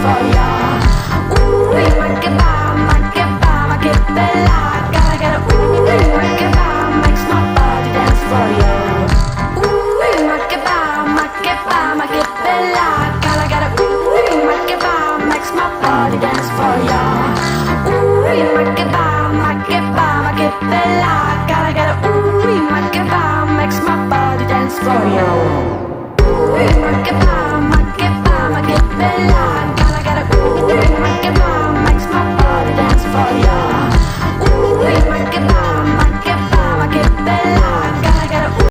for ya. Ooh, ma che bella. Gotta get a ooh, makes my body dance for ya. Ooh, ma che bella. Gotta get a ooh, makes my body dance for ya. Ooh, ma che bella. Gotta get a ooh, makes my body dance for ya. Ooh, ma che bella.